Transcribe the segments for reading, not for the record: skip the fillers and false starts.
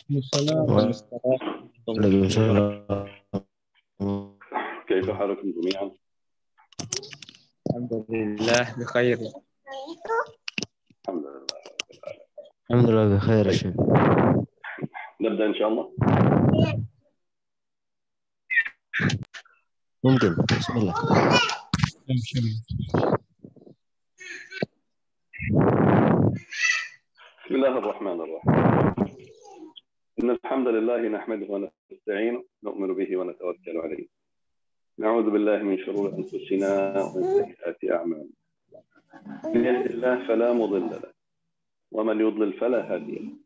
السلام ورحمة وعليكم السلام. كيف حالكم جميعا؟ الحمد لله بخير. الحمد لله. الحمد لله بخير يا شيخ. نبدأ إن شاء الله. ممكن. بسم الله. بسم الله الرحمن الرحيم. إن الحمد لله نحمده ونستعينه نؤمن به ونتوكل عليه. نعوذ بالله من شرور أنفسنا ومن سيئات أعمالنا. من يهد الله فلا مضل له ومن يضلل فلا هادي له.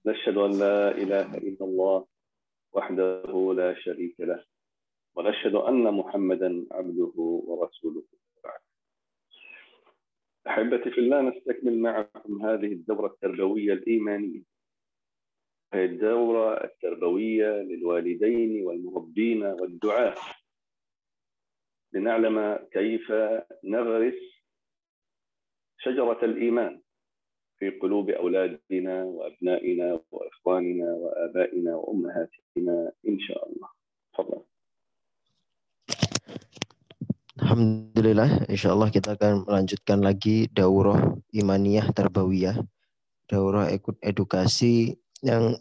نشهد أن لا إله إلا الله وحده لا شريك له ونشهد أن محمدا عبده ورسوله. أحبتي في الله، نستكمل معكم هذه الدورة التربوية الإيمانية، هي الدورة التربوية للوالدين والمربين والدعاة، لنعلم كيف نغرس شجرة الإيمان في قلوب أولادنا وأبنائنا وإخواننا وآبائنا وأمهاتنا إن شاء الله. تفضل. Alhamdulillah, insya Allah kita akan melanjutkan lagi daurah imaniyah tarbawiyah, daurah edukasi yang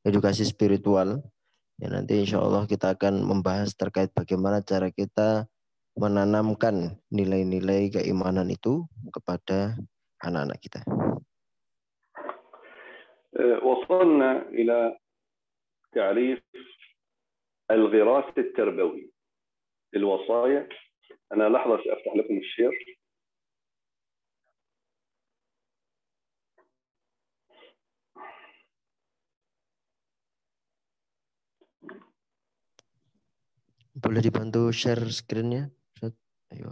edukasi spiritual. Ya, nanti insya Allah kita akan membahas terkait bagaimana cara kita menanamkan nilai-nilai keimanan itu kepada anak-anak kita. وصلنا إلى تعريف الغراس التربوي للوصايا. أنا لحظة سأفتح لكم الشير. Boleh dibantu share screen-nya? Ayo.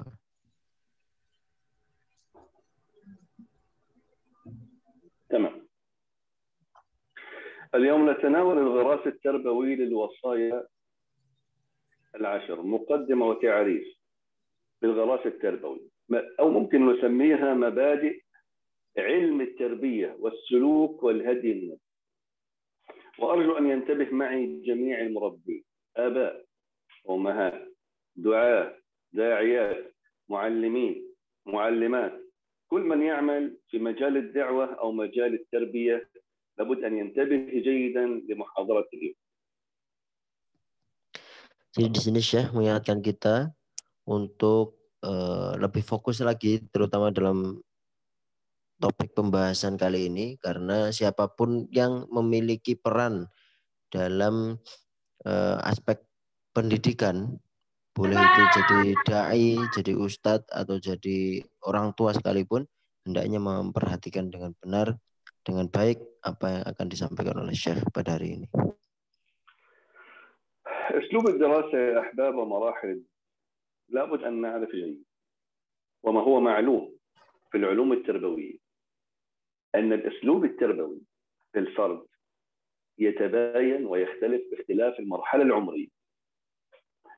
تمام. اليوم نتناول الغراس التربوي للوصايا العشر، مقدمة وتعريف بالغراس التربوي، أو ممكن نسميها مبادئ علم التربية والسلوك والهدي النفسي. وأرجو أن ينتبه معي جميع المربين، آباء، أمهات، دعاة، داعيات، معلمين، معلمات، كل من يعمل في مجال الدعوة أو مجال التربية لابد أن ينتبه جيدا لمحاضرة اليوم. Jadi di sini Syekh mengingatkan kita untuk lebih fokus lagi, terutama dalam topik pembahasan kali ini, karena siapapun yang memiliki peran dalam aspek pendidikan, boleh itu jadi dai, jadi ustadz, atau jadi orang tua sekalipun, hendaknya memperhatikan dengan benar, dengan baik apa yang akan disampaikan oleh Syekh pada hari ini. أسلوب الدراسة يا أحباب ومراحل لابد أن نعرف جيد، وما هو معلوم في العلوم التربوية أن الأسلوب التربوي للفرد يتباين ويختلف باختلاف المرحلة العمرية.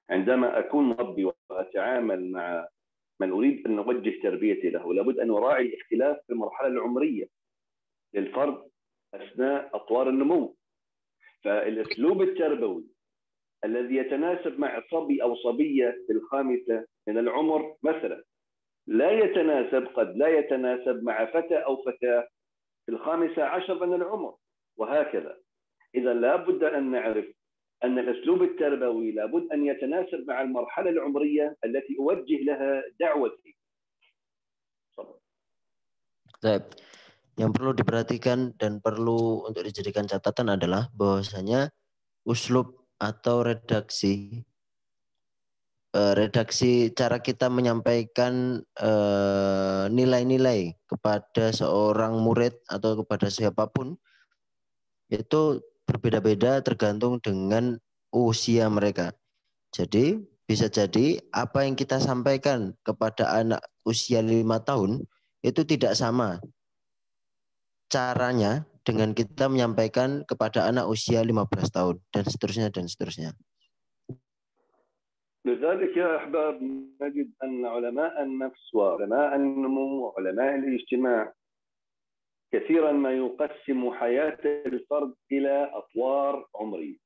عندما أكون مربي وأتعامل مع من أريد أن أوجه تربيتي له لابد أن أراعي الاختلاف في المرحلة العمرية للفرد أثناء أطوار النمو. فالأسلوب التربوي الذي يتناسب مع صبي أو صبية في الخامسة من العمر مثلا قد لا يتناسب مع فتى أو فتاة في الخامسة عشر من العمر، وهكذا. إذا لابد أن نعرف أن الأسلوب التربوي لابد أن يتناسب مع المرحلة العمرية التي أوجه لها دعوتي. Baik. Yang perlu diperhatikan dan perlu untuk dijadikan catatan adalah bahwasanya uslub atau redaksi cara kita menyampaikan nilai-nilai kepada seorang murid atau kepada siapapun itu berbeda-beda tergantung dengan usia mereka. Jadi bisa jadi apa yang kita sampaikan kepada anak usia 5 tahun itu tidak sama caranya dengan kita menyampaikan kepada anak usia 15 tahun dan seterusnya dan seterusnya. لذلك يا أحباب نجد أن علماء النفس وعلماء النمو وعلماء الاجتماع كثيرا ما يقسم حياة الفرد إلى أطوار عمرية.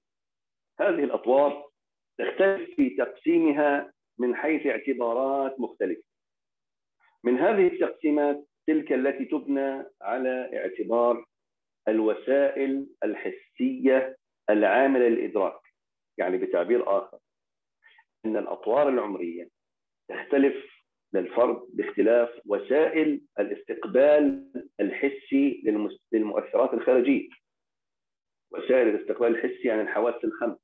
هذه الأطوار تختلف في تقسيمها من حيث اعتبارات مختلفة. من هذه التقسيمات تلك التي تبنى على اعتبار الوسائل الحسية العاملة للإدراك. يعني بتعبير آخر، أن الأطوار العمرية تختلف للفرد باختلاف وسائل الاستقبال الحسي للمؤثرات الخارجية. وسائل الاستقبال الحسي يعني الحواس الخمس: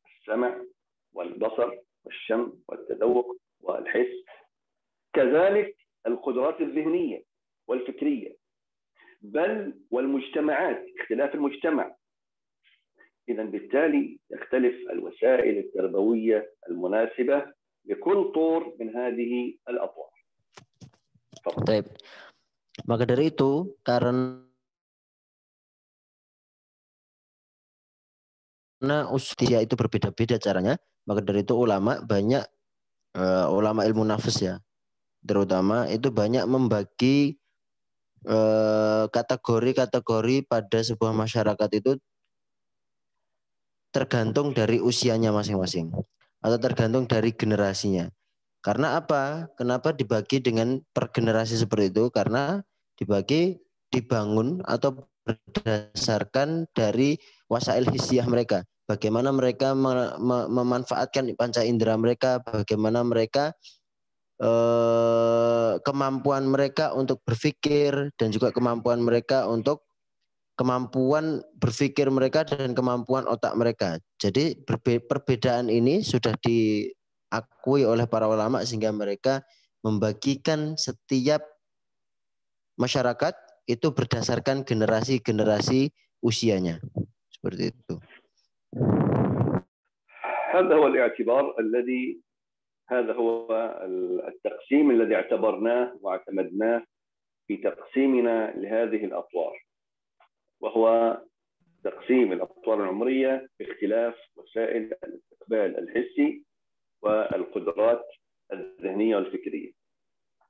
السمع والبصر والشم والتذوق والحس، كذلك القدرات الذهنية والفكرية، بل والمجتمعات، اختلاف المجتمع. إذن بالتالي تختلف الوسائل التربوية المناسبة لكل طور من هذه الأطوار. طيب, maka dari itu karena usia itu berbeda-beda caranya, maka dari itu banyak ulama ilmu nafs ya, terutama itu banyak membagi kategori-kategori pada sebuah masyarakat itu tergantung dari usianya masing-masing atau tergantung dari generasinya. Karena apa? Kenapa dibagi dengan per generasi seperti itu? Karena dibangun atau berdasarkan dari wasail hissiyah mereka. Bagaimana mereka memanfaatkan panca indera mereka, bagaimana mereka kemampuan mereka untuk berpikir dan juga kemampuan berpikir mereka dan kemampuan otak mereka. Jadi perbedaan ini sudah diakui oleh para ulama sehingga mereka membagikan setiap masyarakat itu berdasarkan generasi-generasi usianya. Seperti itu. هذا هو الاعتبار هذا هو التقسيم الذي اعتبرناه واعتمدناه في تقسيمنا لهذه الأطوار، وهو تقسيم الأطوار العمرية باختلاف وسائل الاستقبال الحسي والقدرات الذهنية والفكرية،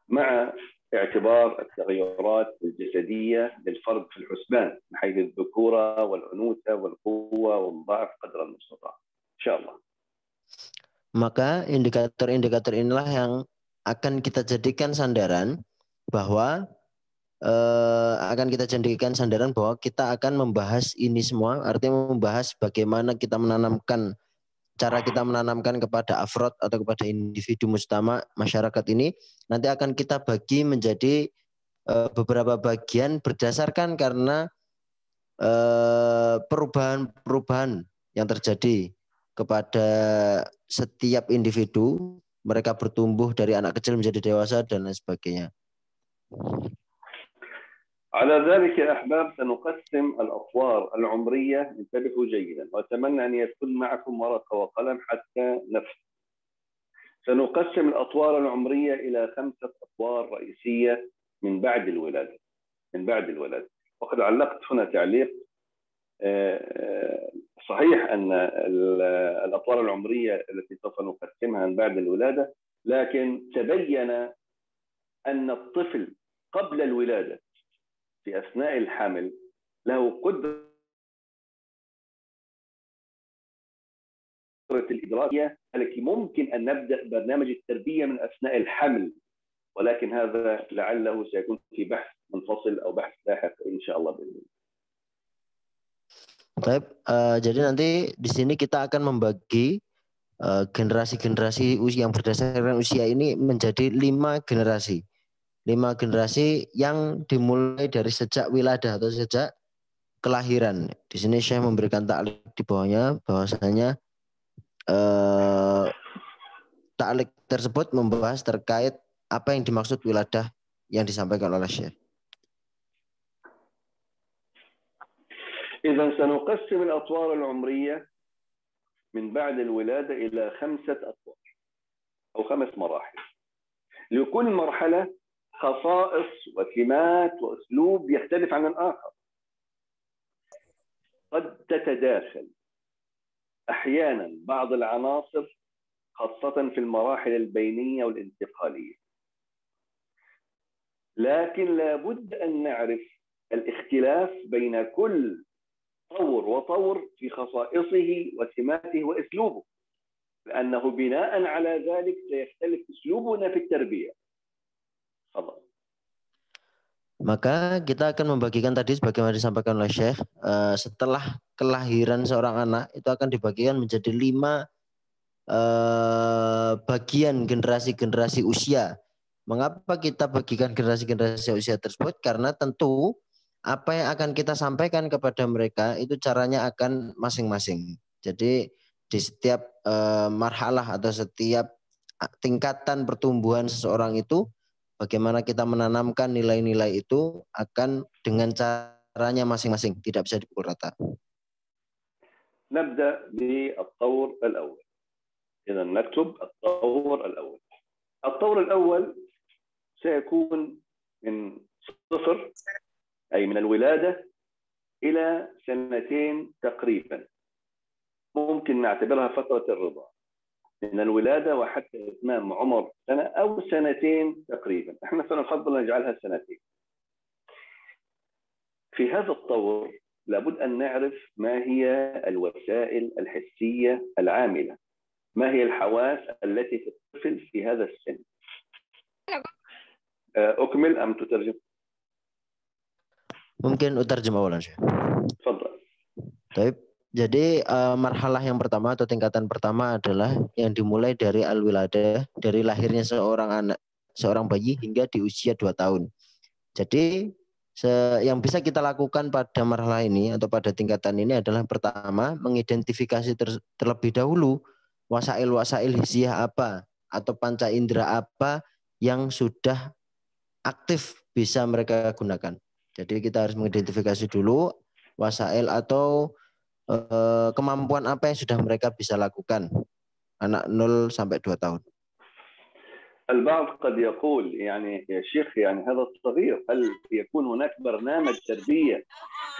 مع اعتبار التغيرات الجسدية للفرد في الحسبان من حيث الذكورة والأنوثة والقوة والضعف قدر المستطاع. إن شاء الله. Maka indikator-indikator inilah yang akan kita jadikan sandaran bahwa kita akan membahas ini semua, artinya membahas bagaimana cara kita menanamkan kepada afrod atau kepada individu mujtama masyarakat ini nanti akan kita bagi menjadi beberapa bagian berdasarkan karena perubahan-perubahan yang terjadi kepada setiap individu, mereka bertumbuh dari anak kecil menjadi dewasa dan lain sebagainya. على ذلك يا أحباب سنقسم الأطوار العمرية، انتبهوا جيدا وأتمنى أن يكون معكم ورقة وقلم حتى نفهم. سنقسم الأطوار العمرية إلى 5 أطوار رئيسية من بعد الولادة. وقد علقت هنا تعليق. صحيح أن الأطوار العمرية التي سوف نقسمها من بعد الولادة، لكن تبين أن الطفل قبل الولادة في أثناء الحمل له قدرة الإدراكية التي ممكن أن نبدأ برنامج التربية من أثناء الحمل، ولكن هذا لعله سيكون في بحث منفصل أو بحث لاحق إن شاء الله بإذن الله. Baik, jadi nanti di sini kita akan membagi generasi-generasi yang berdasarkan usia ini menjadi 5 generasi. 5 generasi yang dimulai dari sejak wiladah atau sejak kelahiran. Di sini Syekh memberikan taklik di bawahnya bahwasanya taklik tersebut membahas terkait apa yang dimaksud wiladah yang disampaikan oleh Syekh. إذا سنقسم الأطوار العمرية من بعد الولادة إلى 5 أطوار أو 5 مراحل. لكل مرحلة خصائص وسمات وأسلوب يختلف عن الآخر. قد تتداخل أحيانا بعض العناصر خاصة في المراحل البينية والانتقالية. لكن لابد أن نعرف الاختلاف بين كل طور وطور في خصائصه وسماته وأسلوبه، لأنه بناء على ذلك سيختلف أسلوبنا في التربية. تفضل. Maka kita akan membagikan tadi sebagaimana disampaikan oleh Syekh, setelah kelahiran seorang anak itu akan dibagikan menjadi 5 bagian generasi-generasi usia. Mengapa kita bagikan generasi-generasi usia tersebut? Karena tentu apa yang akan kita sampaikan kepada mereka itu caranya akan masing-masing. Jadi di setiap marhalah atau setiap tingkatan pertumbuhan seseorang itu, bagaimana kita menanamkan nilai-nilai itu akan dengan caranya masing-masing, tidak bisa dipukul rata. نبدأ بالطور الأول. إذا نكتب الطور الأول. الطور الأول سيكون من 0 أي من الولادة إلى 2 تقريبا. ممكن نعتبرها فترة الرضاعة من الولادة وحتى إتمام عمر 1 أو 2 تقريبا. احنا سنفضل نجعلها 2. في هذا الطور لابد أن نعرف ما هي الوسائل الحسية العاملة، ما هي الحواس التي في الطفل في هذا السن. أكمل أم تترجم؟ Mungkin utarjem awalan, Syekh. تفضل. Baik. Jadi marhalah yang pertama atau tingkatan pertama adalah yang dimulai dari al-wiladah, dari lahirnya seorang bayi hingga di usia 2 tahun. Jadi yang bisa kita lakukan pada marhalah ini atau pada tingkatan ini adalah pertama mengidentifikasi terlebih dahulu wasail hisiah apa atau panca indera apa yang sudah aktif bisa mereka gunakan. Jadi kita harus mengidentifikasi dulu wasail atau kemampuan apa yang sudah mereka bisa lakukan anak 0 sampai 2 tahun. البعض قد يقول يعني يا شيخ يعني هذا الصغير هل يكون هناك برنامج تربية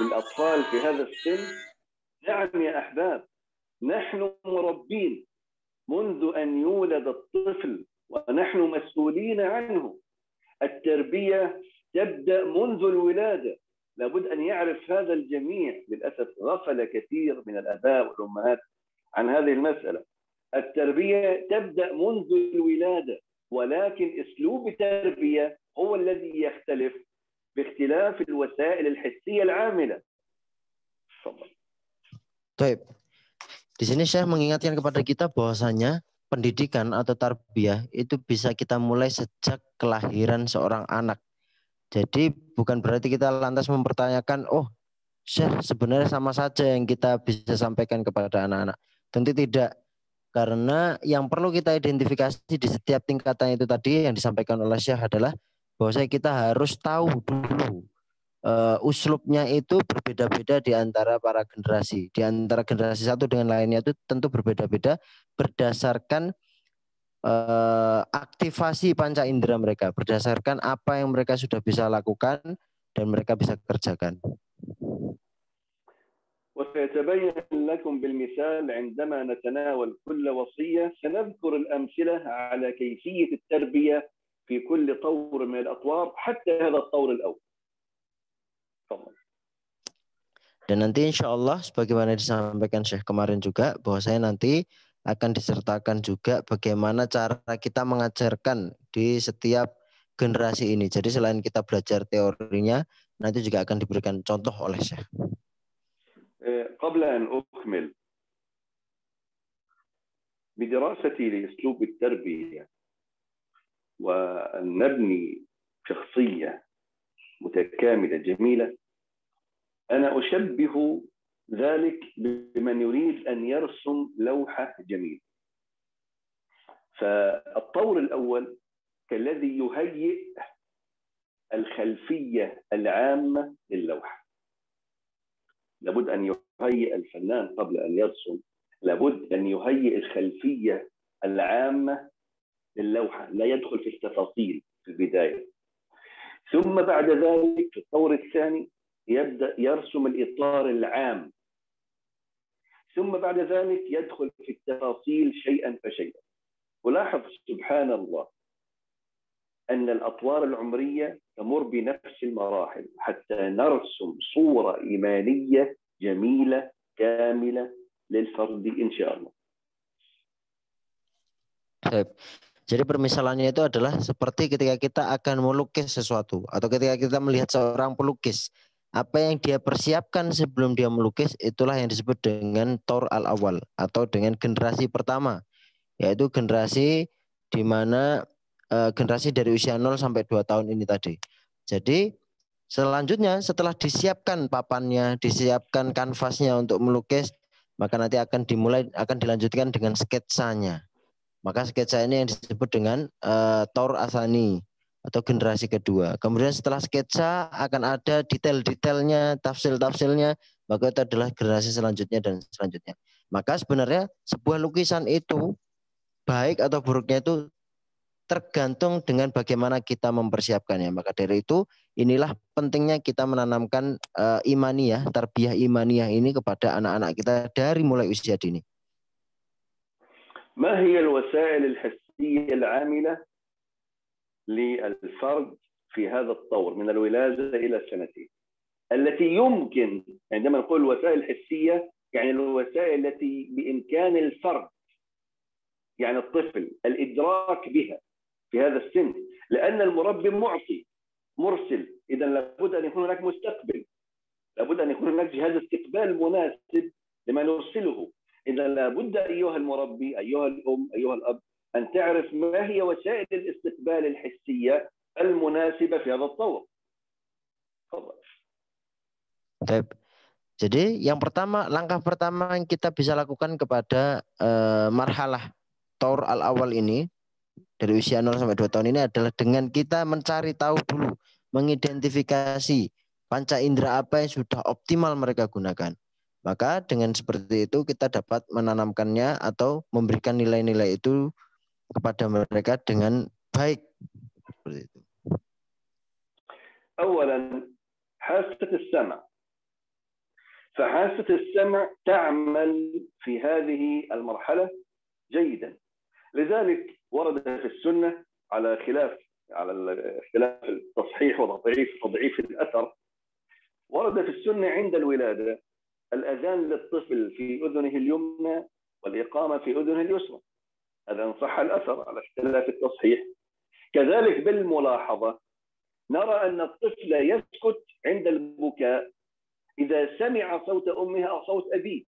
للأطفال في هذا السن؟ نعم يا أحباب، نحن مربين منذ أن يولد الطفل ونحن مسؤولين عنه. التربية تبدأ منذ الولادة، لابد أن يعرف هذا الجميع. للأسف غفل كثير من الآباء والأمهات عن هذه المسألة. التربية تبدأ منذ الولادة، ولكن أسلوب التربية هو الذي يختلف باختلاف الوسائل الحسية العاملة. Baik. Di sini saya mengingatkan kepada kita bahwasanya pendidikan atau tarbiyah itu bisa kita mulai sejak kelahiran seorang anak. Jadi bukan berarti kita lantas mempertanyakan, oh Syekh sebenarnya sama saja yang kita bisa sampaikan kepada anak-anak. Tentu tidak. Karena yang perlu kita identifikasi di setiap tingkatan itu tadi yang disampaikan oleh Syekh adalah bahwasanya kita harus tahu dulu uslubnya itu berbeda-beda di antara para generasi. Di antara generasi satu dengan lainnya itu tentu berbeda-beda berdasarkan aktivasi panca indera mereka, berdasarkan apa yang mereka sudah bisa lakukan dan mereka bisa kerjakan. وسيتبين لكم بالمثال عندما نتناول كل وصية سنذكر الأمثلة على كيفية التربية في كل طور من الأطوار حتى هذا الطور الأول. Dan nanti insya Allah sebagaimana disampaikan Syekh kemarin juga bahwa saya nanti akan disertakan juga bagaimana cara kita mengajarkan di setiap generasi ini. Jadi selain kita belajar teorinya, nanti juga akan diberikan contoh oleh Syekh. قبل أن أكمل بدراستي لأسلوب التربية وأن نبني شخصية متكاملة جميلة، أنا أشبه ذلك بمن يريد أن يرسم لوحة جميلة. فالطور الأول كالذي يهيئ الخلفية العامة للوحة. لابد أن يهيئ الفنان قبل أن يرسم، لابد أن يهيئ الخلفية العامة للوحة، لا يدخل في التفاصيل في البداية. ثم بعد ذلك في الطور الثاني يبدأ يرسم الإطار العام، ثم بعد ذلك يدخل في التفاصيل شيئا فشيئا. ولاحظ سبحان الله أن الأطوار العمرية تمر بنفس المراحل حتى نرسم صورة إيمانية جميلة كاملة للفرد إن شاء الله. Jadi permisalannya itu adalah seperti ketika kita akan melukis sesuatu atau ketika kita melihat seorang pelukis, apa yang dia persiapkan sebelum dia melukis itulah yang disebut dengan Thor al-awwal atau dengan generasi pertama, yaitu generasi di mana generasi dari usia 0 sampai 2 tahun ini tadi. Jadi selanjutnya setelah disiapkan papannya, disiapkan kanvasnya untuk melukis, maka nanti akan dilanjutkan dengan sketsanya. Maka sketsa ini yang disebut dengan Thor Asani atau generasi kedua. Kemudian setelah sketsa akan ada detail-detailnya, tafsil-tafsilnya, maka itu adalah generasi selanjutnya dan selanjutnya. Maka sebenarnya sebuah lukisan itu baik atau buruknya itu tergantung dengan bagaimana kita mempersiapkannya. Maka dari itu inilah pentingnya kita menanamkan imaniyah, tarbiyah imaniyah ini kepada anak-anak kita dari mulai usia dini. ما هي الوسائل الحسية العاملة للفرد في هذا الطور من الولادة إلى السنتين التي يمكن، عندما نقول وسائل حسية يعني الوسائل التي بإمكان الفرد يعني الطفل الإدراك بها في هذا السن، لأن المربي معطي مرسل، إذا لابد أن يكون هناك مستقبل، لابد أن يكون هناك جهاز استقبال مناسب لما نرسله. إذا لابد أيها المربي أيها الأم أيها الأب أن تعرف ما هي وسائل الاستقبال الحسية المناسبة في هذا الطور. تفضل. Jadi yang pertama, langkah pertama yang kita bisa lakukan kepada marhalah Thor al-awal ini dari usia 0 sampai 2 tahun ini adalah dengan kita mencari tahu dulu, mengidentifikasi panca indera apa yang sudah optimal mereka gunakan. Maka dengan seperti itu kita dapat menanamkannya atau memberikan nilai-nilai itu kepada mereka dengan baik. Seperti itu. أولا حاسة السمع، فحاسة السمع تعمل في هذه المرحلة جيدا، لذلك ورد في السنة على اختلاف التصحيح وتضعيف الأثر، ورد في السنة عند الولادة الأذان للطفل في أذنه اليمنى والإقامة في أذنه اليسرى، هذا إن صح الأثر على اختلاف التصحيح. كذلك بالملاحظة نرى أن الطفل يسكت عند البكاء إذا سمع صوت أمها أو صوت أبيه،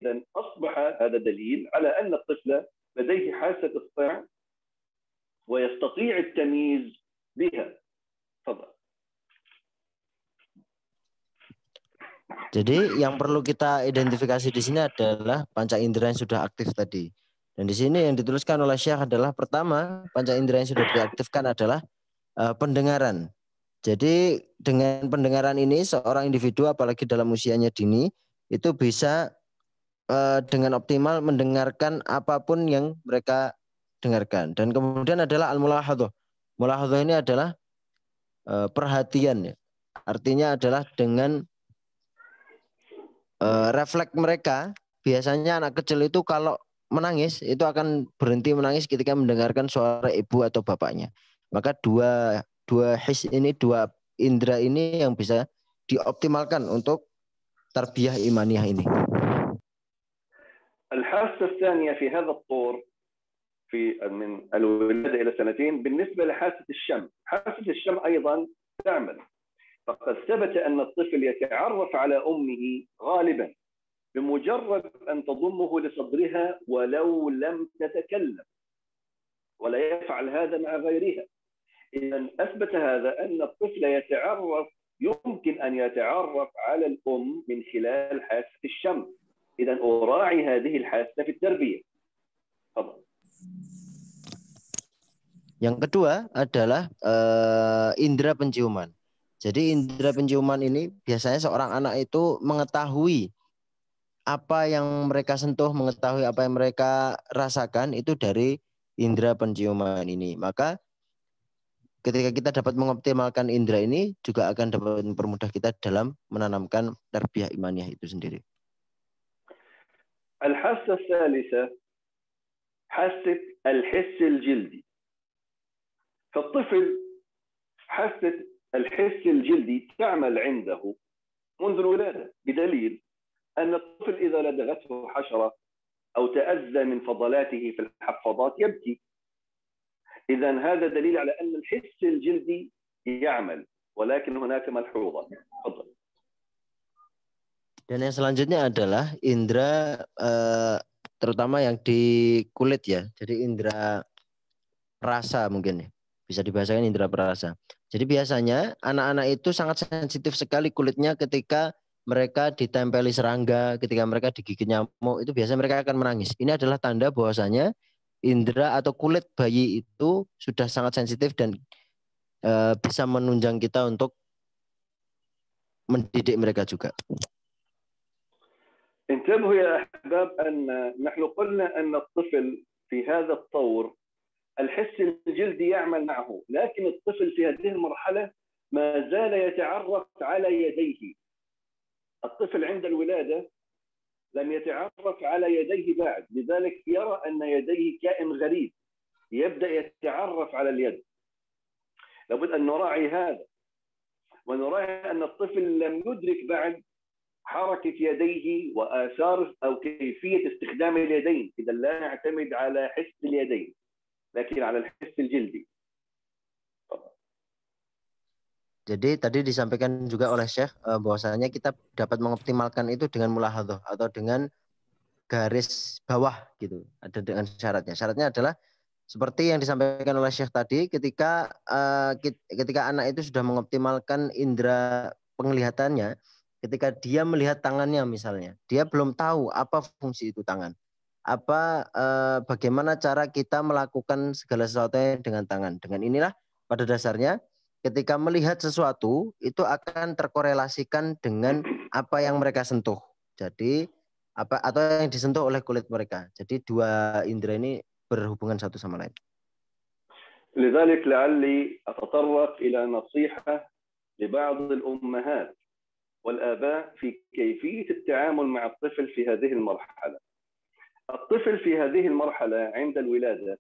إذا أصبح هذا دليل على أن الطفل لديه حاسة السمع ويستطيع التمييز بها. تفضل. Jadi yang perlu kita identifikasi di sini adalah panca indera yang sudah aktif tadi. Dan di sini yang dituliskan oleh Syekh adalah pertama, panca indera yang sudah diaktifkan adalah pendengaran. Jadi dengan pendengaran ini seorang individu apalagi dalam usianya dini itu bisa dengan optimal mendengarkan apapun yang mereka dengarkan. Dan kemudian adalah al-mulahadhah. Mulahadhah ini adalah perhatian. Artinya adalah dengan refleks mereka, biasanya anak kecil itu kalau menangis itu akan berhenti menangis ketika mendengarkan suara ibu atau bapaknya. Maka dua his ini, dua indera ini yang bisa dioptimalkan untuk tarbiyah imaniyah ini. الحاسة الثانية في هذا الطور من الولادة إلى سنتين بالنسبة لحاسة الشم، حاسة الشم أيضا تعمل، فقد ثبت أن الطفل يتعرف على أمه غالبا بمجرد أن تضمه لصدرها ولو لم تتكلم، ولا يفعل هذا مع غيرها. إذا أثبت هذا أن الطفل يمكن أن يتعرف على الأم من خلال حاسة الشم. إذا أراعي هذه الحاسة في التربية. تفضل. Yang kedua adalah indera penciuman. Jadi indera penciuman ini biasanya seorang anak itu mengetahui apa yang mereka sentuh, mengetahui apa yang mereka rasakan itu dari indera penciuman ini. Maka ketika kita dapat mengoptimalkan indera ini juga akan dapat mempermudah kita dalam menanamkan tarbiyah imaniyah itu sendiri. الحاسة الثالثة حاسة الحس الجلدي. فالطفل حاسة الحس الجلدي تعمل عنده منذ الولادة، بدليل أن الطفل إذا لدغته حشرة أو تأذى من فضلاته في الحفاضات يبكي. إذا هذا دليل على أن الحس الجلدي يعمل، ولكن هناك ملحوظة. تفضل. Dan yang selanjutnya adalah indera terutama yang di kulit ya. Jadi indera perasa mungkin ya. Bisa dibahasakan indera perasa. Jadi biasanya anak-anak itu sangat sensitif sekali kulitnya ketika mereka ditempeli serangga, ketika mereka digigit nyamuk, itu biasanya mereka akan menangis. Ini adalah tanda bahwasanya indera atau kulit bayi itu sudah sangat sensitif dan bisa menunjang kita untuk mendidik mereka juga. انتبهوا يا أحباب أن نحن قلنا أن الطفل في هذا الطور الحس الجلدي يعمل معه، لكن الطفل في هذه المرحلة ما زال يتعرف على يديه. الطفل عند الولادة لم يتعرف على يديه بعد، لذلك يرى أن يديه كائن غريب، يبدأ يتعرف على اليد. لابد أن نراعي هذا، ونراعي أن الطفل لم يدرك بعد حركة يديه وآثار أو كيفية استخدام اليدين. إذا لا نعتمد على حس اليدين لكن على الحس الجلدي. Jadi tadi disampaikan juga oleh Syekh bahwasanya kita dapat mengoptimalkan itu dengan mulahadhah atau dengan garis bawah gitu. Ada dengan syaratnya. Syaratnya adalah seperti yang disampaikan oleh Syekh tadi, ketika anak itu sudah mengoptimalkan indera penglihatannya, ketika dia melihat tangannya misalnya, dia belum tahu apa fungsi itu tangan. Bagaimana cara kita melakukan segala sesuatunya dengan tangan. Dengan inilah pada dasarnya ketika melihat sesuatu itu akan terkorelasikan dengan apa yang mereka sentuh. Jadi atau yang disentuh oleh kulit mereka. Jadi dua indera ini berhubungan satu sama lain. لذلك لعلي أتطرق إلى نصيحة لبعض الأمهات والآباء في كيفية التعامل مع الطفل في هذه المرحلة. الطفل في هذه المرحلة عند الولادة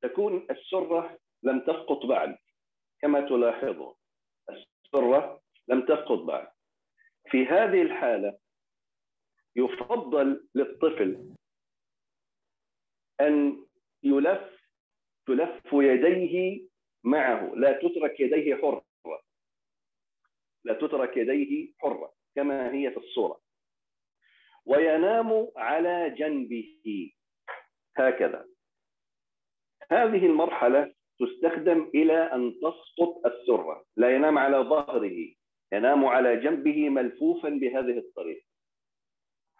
تكون السرة لم تسقط بعد، كما تلاحظون السرة لم تسقط بعد. في هذه الحالة يفضل للطفل أن تلف يديه معه، لا تترك يديه حرة، لا تترك يديه حرة كما هي في الصورة، وينام على جنبه هكذا. هذه المرحلة تستخدم إلى أن تسقط السرة، لا ينام على ظهره، ينام على جنبه ملفوفا بهذه الطريقة.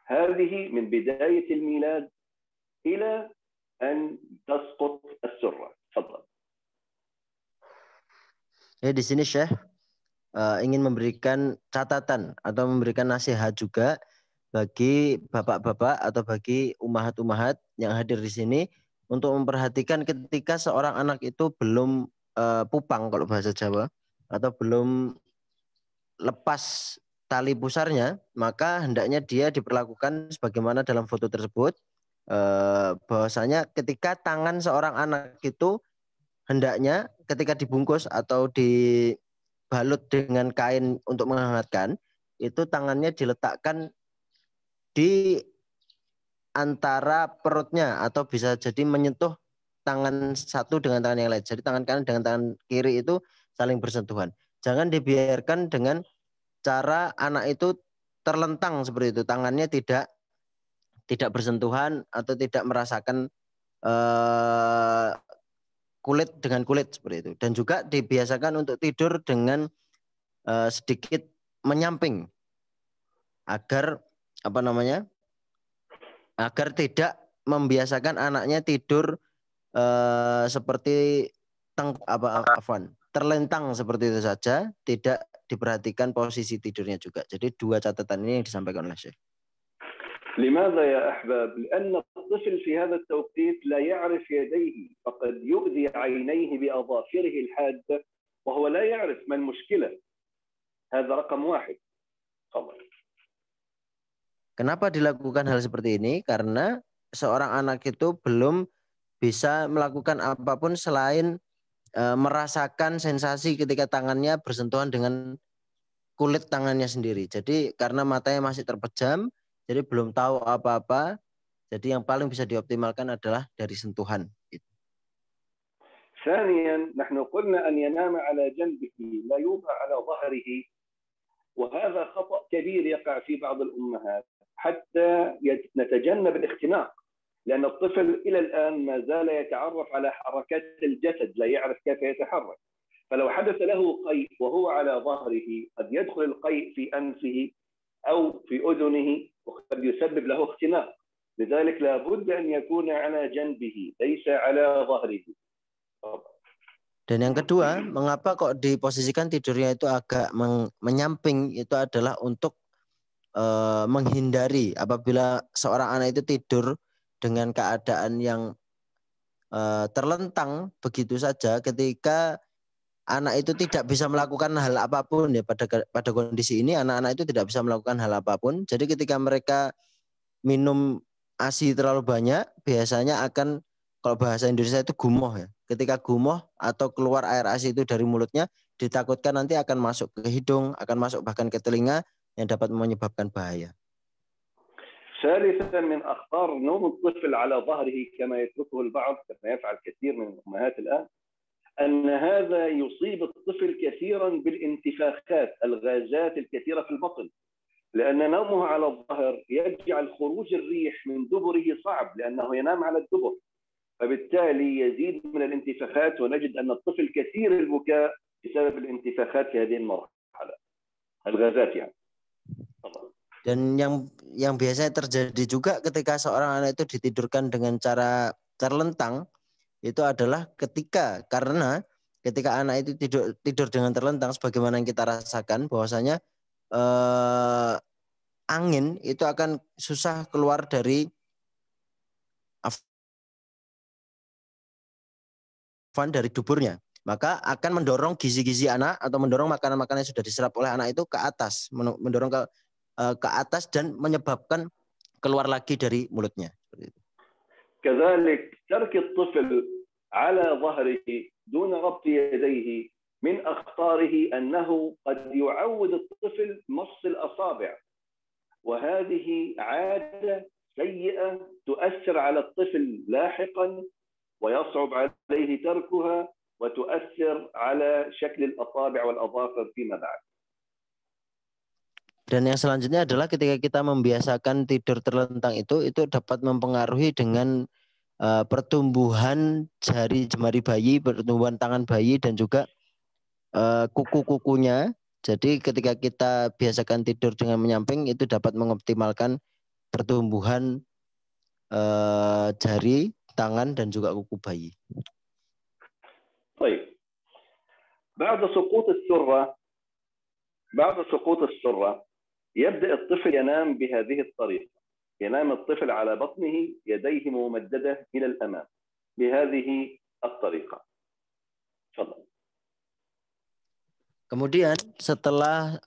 هذه من بداية الميلاد إلى أن تسقط السرة. تفضل. Di sini Syekh ingin memberikan catatan atau memberikan nasihat juga bagi bapak-bapak atau bagi umahat-umahat yang hadir di sini untuk memperhatikan ketika seorang anak itu belum pupang kalau bahasa Jawa atau belum lepas tali pusarnya, maka hendaknya dia diperlakukan sebagaimana dalam foto tersebut. Bahwasanya ketika tangan seorang anak itu hendaknya ketika dibungkus atau dibalut dengan kain untuk menghangatkan, itu tangannya diletakkan di antara perutnya atau bisa jadi menyentuh tangan satu dengan tangan yang lain. Jadi tangan kanan dengan tangan kiri itu saling bersentuhan. Jangan dibiarkan dengan cara anak itu terlentang seperti itu, tangannya tidak bersentuhan atau tidak merasakan kulit dengan kulit seperti itu. Dan juga dibiasakan untuk tidur dengan sedikit menyamping agar agar tidak membiasakan anaknya tidur seperti terlentang seperti itu saja, tidak diperhatikan posisi tidurnya juga. Jadi dua catatan ini yang disampaikan oleh Syekh. لماذا يا أحباب؟ لأن الطفل في هذا التوقيت لا يعرف يديه، فقد يؤذي عينيه بأظافره الحادة وهو لا يعرف ما المشكلة. هذا رقم واحد. تفضل. Kenapa dilakukan hal seperti ini? Karena seorang anak itu belum bisa melakukan apapun selain merasakan sensasi ketika tangannya bersentuhan dengan kulit tangannya sendiri. Jadi karena matanya masih terpejam, jadi belum tahu apa-apa. Jadi yang paling bisa dioptimalkan adalah dari sentuhan. ثانيا نحن قلنا أن ينام على جنبه لا يوضع على ظهره، وهذا خطأ كبير يقع في بعض الأمهات حتى نتجنب الاختناق، لأن الطفل إلى الآن ما زال يتعرف على حركات الجسد، لا يعرف كيف يتحرك. فلو حدث له قيء وهو على ظهره قد يدخل القيء في أنفه أو في أذنه وقد يسبب له اختناق. لذلك لا بد أن يكون على جنبه ليس على ظهره. Dan yang kedua, mengapa kok diposisikan tidurnya itu agak menyamping, itu adalah untuk menghindari apabila seorang anak itu tidur dengan keadaan yang terlentang begitu saja, ketika anak itu tidak bisa melakukan hal apapun ya, pada kondisi ini anak-anak itu tidak bisa melakukan hal apapun. Jadi ketika mereka minum ASI terlalu banyak, biasanya akan, kalau bahasa Indonesia itu gumoh ya. Ketika gumoh atau keluar air ASI itu dari mulutnya, ditakutkan nanti akan masuk ke hidung, akan masuk bahkan ke telinga yang dapat menyebabkan bahaya. ثالثا من أخطار نوم الطفل على ظهره كما يتركه البعض، كما يفعل كثير من الأمهات الآن، أن هذا يصيب الطفل كثيرا بالانتفاخات، الغازات الكثيرة في البطن، لأن نومه على الظهر يجعل خروج الريح من دبره صعب لأنه ينام على الدبر، فبالتالي يزيد من الانتفاخات، ونجد أن الطفل كثير البكاء بسبب الانتفاخات في هذه المرحلة، الغازات يعني. Dan yang biasanya terjadi juga ketika seorang anak itu ditidurkan dengan cara terlentang, itu adalah karena ketika anak itu tidur dengan terlentang, sebagaimana yang kita rasakan bahwasanya angin itu akan susah keluar dari duburnya, maka akan mendorong gizi-gizi anak atau mendorong makanan-makanan yang sudah diserap oleh anak itu ke atas, mendorong ke atas dan menyebabkan keluar lagi dari mulutnya. كذلك ترك الطفل على ظهره دون ربط يديه من أخطاره أنه قد يعود الطفل مص الأصابع، وهذه عادة سيئة تؤثر على الطفل لاحقا ويصعب عليه تركها وتؤثر على شكل الأصابع والأظافر فيما بعد. Dan yang selanjutnya adalah ketika kita membiasakan tidur terlentang itu dapat mempengaruhi dengan pertumbuhan jari-jemari bayi, pertumbuhan tangan bayi dan juga kuku-kukunya. Jadi ketika kita biasakan tidur dengan menyamping, itu dapat mengoptimalkan pertumbuhan jari, tangan dan juga kuku bayi. طيب. بعد سقوط السرة يبدأ الطفل ينام بهذه الطريقة، ينام الطفل على بطنه يديه ممددة إلى الأمام بهذه الطريقة. تفضل. Kemudian setelah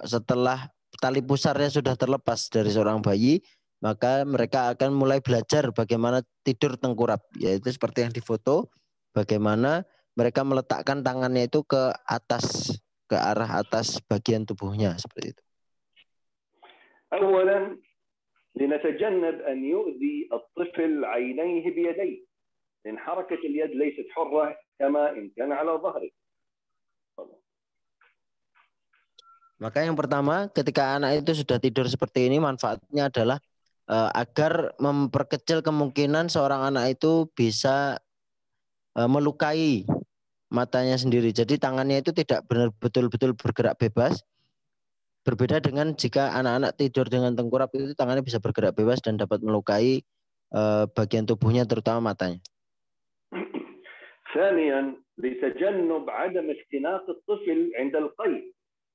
setelah tali pusarnya sudah terlepas dari seorang bayi, maka mereka akan mulai belajar bagaimana tidur tengkurap, yaitu seperti yang difoto, bagaimana mereka meletakkan tangannya itu ke atas, ke arah atas bagian tubuhnya seperti itu. أولا لنتجنب أن يؤذي الطفل عينيه بيديه، لأن حركة اليد ليست حرة كما إن كان على ظهره. Maka yang pertama, ketika anak itu sudah tidur seperti ini, manfaatnya adalah agar memperkecil kemungkinan seorang anak itu bisa melukai matanya sendiri. Jadi tangannya itu tidak betul-betul bergerak bebas. Berbeda dengan jika anak-anak tidur dengan tengkurap, itu tangannya bisa bergerak bebas dan dapat melukai bagian tubuhnya, terutama matanya. ثانيا لتجنب عدم اختناق الطفل عند القيء،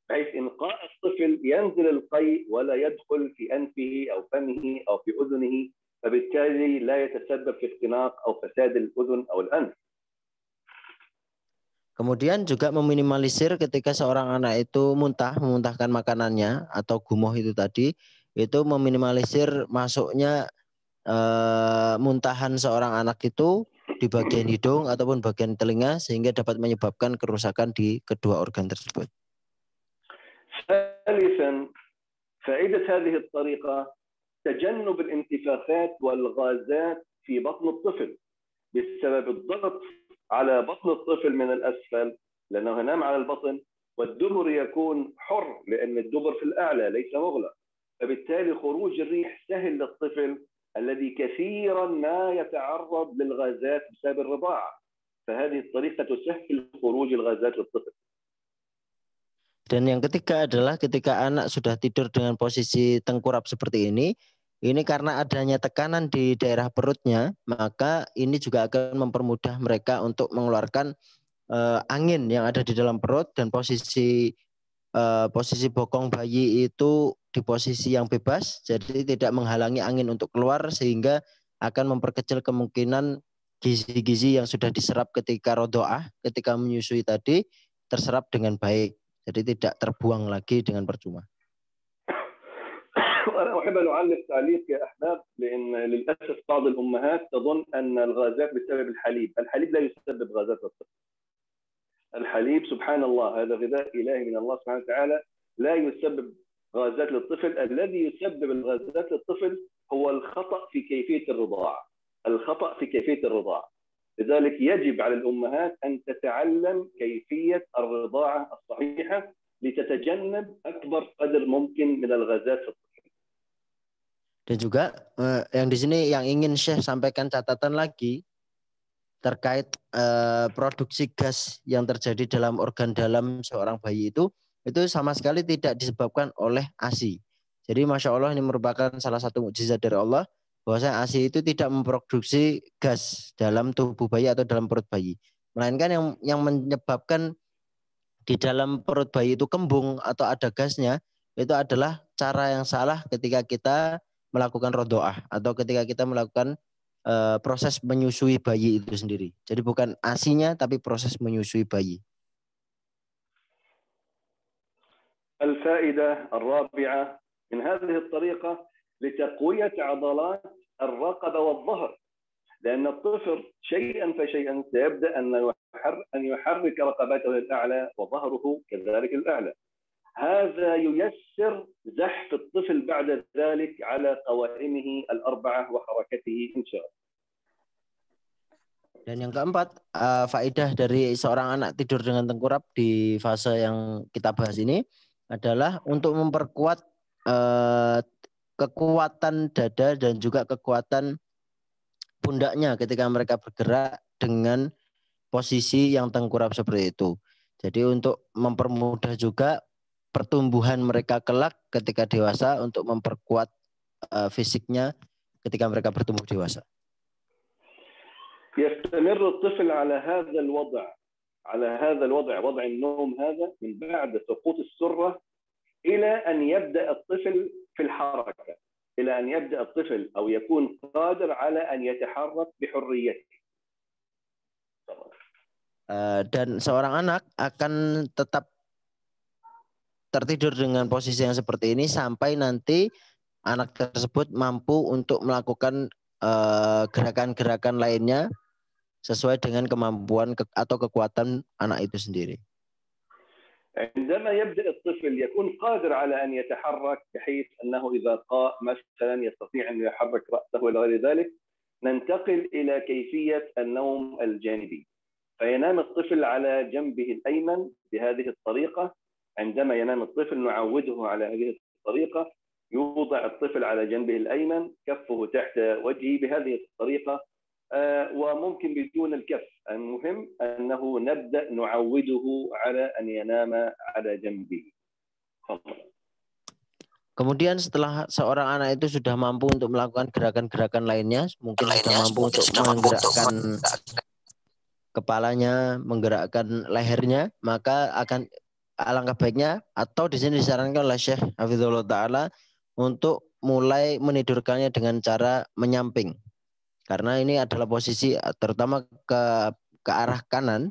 بحيث إنقاء الطفل ينزل القيء ولا يدخل في أنفه أو فمه أو في أذنه، فبالتالي لا يتسبب في اختناق أو فساد الأذن أو الأنف. Kemudian juga meminimalisir ketika seorang anak itu memuntahkan makanannya atau gumoh itu tadi, itu meminimalisir masuknya muntahan seorang anak itu di bagian hidung ataupun bagian telinga sehingga dapat menyebabkan kerusakan di kedua organ tersebut. ثالثا فائدة هذه الطريقة تجنب الانتفاخات والغازات في بطن الطفل بسبب الضغط على بطن الطفل من الأسفل لأنه ينام على البطن والدبر يكون حر لأن الدبر في الأعلى ليس مغلق فبالتالي خروج الريح سهل للطفل الذي كثيرا ما يتعرض للغازات بسبب الرضاعة فهذه الطريقة تسهل خروج الغازات للطفل. Dan yang ketiga adalah ketika anak sudah tidur dengan posisi tengkurap seperti ini karena adanya tekanan di daerah perutnya, maka ini juga akan mempermudah mereka untuk mengeluarkan angin yang ada di dalam perut dan posisi bokong bayi itu di posisi yang bebas, jadi tidak menghalangi angin untuk keluar sehingga akan memperkecil kemungkinan gizi-gizi yang sudah diserap ketika rodoah, ketika menyusui tadi terserap dengan baik. Jadi tidak terbuang lagi dengan percuma. وأنا أحب أن أعلق تعليق يا أحباب لأن للأسف بعض الأمهات تظن أن الغازات بسبب الحليب، الحليب لا يسبب غازات للطفل. الحليب سبحان الله هذا غذاء إلهي من الله سبحانه وتعالى لا يسبب غازات للطفل، الذي يسبب الغازات للطفل هو الخطأ في كيفية الرضاعة، الخطأ في كيفية الرضاعة. لذلك يجب على الأمهات أن تتعلم كيفية الرضاعة الصحيحة لتتجنب أكبر قدر ممكن من الغازات في الطفل. Dan juga yang di sini yang ingin Syekh sampaikan catatan lagi terkait produksi gas yang terjadi dalam organ dalam seorang bayi itu sama sekali tidak disebabkan oleh ASI. Jadi Masya Allah ini merupakan salah satu mukjizat dari Allah bahwasanya ASI itu tidak memproduksi gas dalam tubuh bayi atau dalam perut bayi. Melainkan yang menyebabkan di dalam perut bayi itu kembung atau ada gasnya itu adalah cara yang salah ketika kita melakukan rodoah atau ketika kita melakukan proses menyusui bayi itu sendiri. Jadi bukan ASI-nya tapi proses menyusui bayi. الفائدة الرابعة من هذه الطريقة لتقوية عضلات الرقبة والظهر لأن الطفل شيئا فشيئا سيبدأ أن يحرك رقبته للأعلى وظهره كذلك الأعلى. هذا ييسر زحف الطفل بعد ذلك على قوائمه الأربعة وحركته إن شاء الله. Dan yang keempat, faedah dari seorang anak tidur dengan tengkurap di fase yang kita bahas ini adalah untuk memperkuat kekuatan dada dan juga kekuatan pundaknya ketika mereka bergerak dengan posisi yang tengkurap seperti itu. Jadi untuk mempermudah juga pertumbuhan mereka kelak ketika dewasa untuk memperkuat fisiknya ketika mereka bertumbuh dewasa. يستمر الطفل على هذا الوضع وضع النوم هذا من بعد سقوط السرة إلى أن يبدأ الطفل في الحركة إلى أن يبدأ الطفل أو يكون قادر على أن يتحرك بحريته. Dan seorang anak akan tetap tertidur dengan posisi yang seperti ini sampai nanti anak tersebut mampu untuk melakukan gerakan-gerakan lainnya sesuai dengan kemampuan atau kekuatan anak itu sendiri. عندما يبدأ الطفل يكون قادر على أن يتحرك بحيث أنه إذا قام مثلا يستطيع أن يحرك رأسه إلى غير ذلك ننتقل إلى كيفية النوم الجانبي فينام الطفل على جنبه الأيمن بهذه الطريقة. عندما ينام الطفل نعوده على هذه الطريقة يوضع الطفل على جنبه الأيمن كفه تحت وجهه بهذه الطريقة وممكن بدون الكف. المهم أنه نبدأ نعوده على أن ينام على جنبه. Kemudian setelah seorang anak itu sudah mampu untuk melakukan gerakan-gerakan lainnya, mungkin sudah mampu untuk menggerakkan kepalanya, menggerakkan lehernya, maka akan alangkah baiknya atau di sini disarankan oleh Syekh Hafizullah Ta'ala untuk mulai menidurkannya dengan cara menyamping. Karena ini adalah posisi terutama ke arah kanan,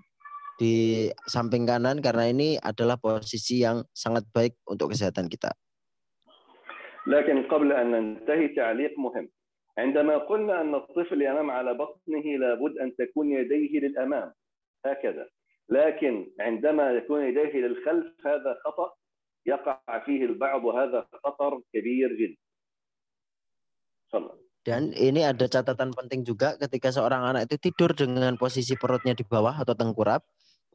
di samping kanan, karena ini adalah posisi yang sangat baik untuk kesehatan kita. لكن قبل أن ننتهي تعليق مهم عندما قلنا أن الطفل ينام على بطنه لابد أن تكون يديه للأمام هكذا، لكن عندما يكون يديه للخلف هذا خطأ يقع فيه البعض وهذا خطر كبير جدا. Dan ini ada catatan penting juga, ketika seorang anak itu tidur dengan posisi perutnya di bawah atau tengkurap,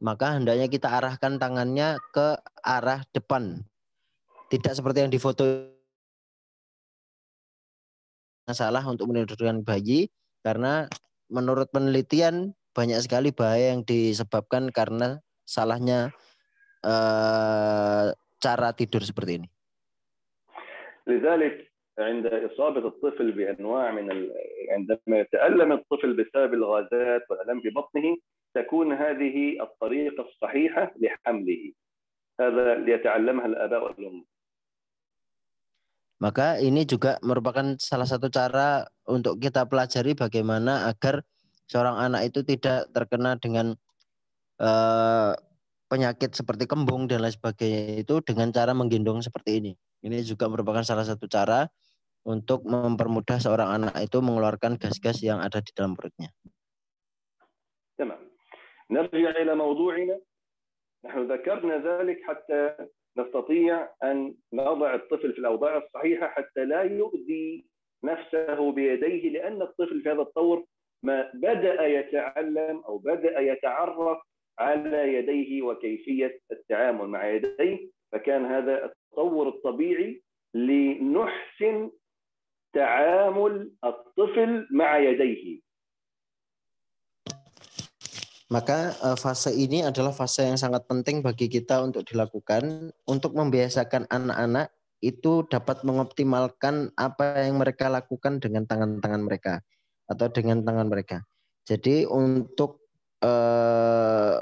maka hendaknya kita arahkan tangannya ke arah depan. Tidak seperti yang di foto, salah untuk menidurkan bayi, karena menurut penelitian banyak sekali bahaya yang disebabkan karena salahnya cara tidur seperti ini. لذلك عند إصابة الطفل بأنواع عندما يتألم الطفل بسبب الغازات والألم في بطنه تكون هذه الطريقة الصحيحة لحمله. هذا ليتعلمها الآباء والأمهات. Maka ini juga merupakan salah satu cara untuk kita pelajari bagaimana agar seorang anak itu tidak terkena dengan penyakit seperti kembung dan lain sebagainya itu dengan cara menggendong seperti ini. Ini juga merupakan salah satu cara untuk mempermudah seorang anak itu mengeluarkan gas-gas yang ada di dalam perutnya. تمام. نرجع إلى موضوعنا. نحن ذكرنا ذلك حتى نستطيع أن نضع الطفل في الأوضاع الصحيحة حتى لا يؤذي نفسه بيديه، لأن الطفل في هذا الطور ما بدأ يتعلم أو بدأ يتعرف على يديه وكيفية التعامل مع يديه، فكان هذا التطور الطبيعي لنحسن تعامل الطفل مع يديه. Maka fase ini adalah fase yang sangat penting bagi kita untuk dilakukan, untuk membiasakan anak-anak itu dapat mengoptimalkan apa yang mereka lakukan dengan tangan-tangan mereka atau dengan tangan mereka. Jadi untuk